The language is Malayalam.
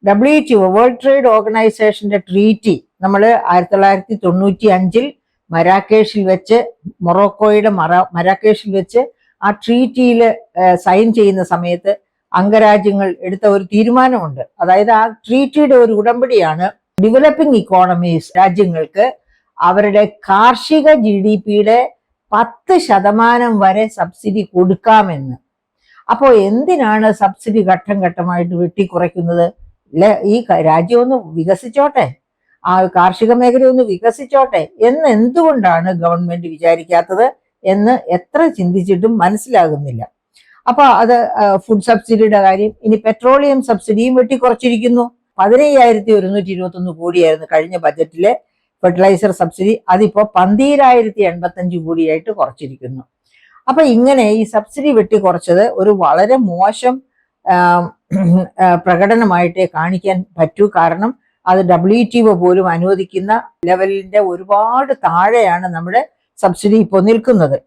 WTO വേൾഡ് ട്രേഡ് ഓർഗനൈസേഷന്റെ ട്രീറ്റി നമ്മൾ 1995 മരാക്കേഷിൽ വെച്ച് മൊറോക്കോയുടെ മരാക്കേഷിൽ വെച്ച് ആ ട്രീറ്റിയിൽ സൈൻ ചെയ്യുന്ന സമയത്ത് അംഗരാജ്യങ്ങൾ എടുത്ത ഒരു തീരുമാനമുണ്ട്. അതായത് ആ ട്രീറ്റിയുടെ ഒരു ഉടമ്പടിയാണ് ഡെവലപ്പിംഗ് ഇക്കോണമീസ് രാജ്യങ്ങൾക്ക് അവരുടെ കാർഷിക GDPയുടെ 10% വരെ സബ്സിഡി കൊടുക്കാമെന്ന്. അപ്പോൾ എന്തിനാണ് സബ്സിഡി ഘട്ടം ഘട്ടമായിട്ട് വെട്ടിക്കുറയ്ക്കുന്നത്? ഈ രാജ്യം ഒന്ന് വികസിച്ചോട്ടെ, ആ കാർഷിക മേഖല ഒന്ന് വികസിച്ചോട്ടെ എന്ന് എന്തുകൊണ്ടാണ് ഗവൺമെന്റ് വിചാരിക്കാത്തത് എന്ന് എത്ര ചിന്തിച്ചിട്ടും മനസ്സിലാകുന്നില്ല. അപ്പൊ അത് ഫുഡ് സബ്സിഡിയുടെ കാര്യം. ഇനി പെട്രോളിയം സബ്സിഡിയും വെട്ടിക്കുറച്ചിരിക്കുന്നു. 15,121 കോടിയായിരുന്നു കഴിഞ്ഞ ബജറ്റിലെ ഫെർട്ടിലൈസർ സബ്സിഡി. അതിപ്പോ 12,085 കോടിയായിട്ട് കുറച്ചിരിക്കുന്നു. അപ്പൊ ഇങ്ങനെ ഈ സബ്സിഡി വെട്ടിക്കുറച്ചത് ഒരു വളരെ മോശം പ്രകടനമായിട്ടേ കാണിക്കാൻ പറ്റൂ. കാരണം അത് WTO പോലും അനുവദിക്കുന്ന ലെവലിന്റെ ഒരുപാട് താഴെയാണ് നമ്മുടെ സബ്സിഡി ഇപ്പോൾ നിൽക്കുന്നത്.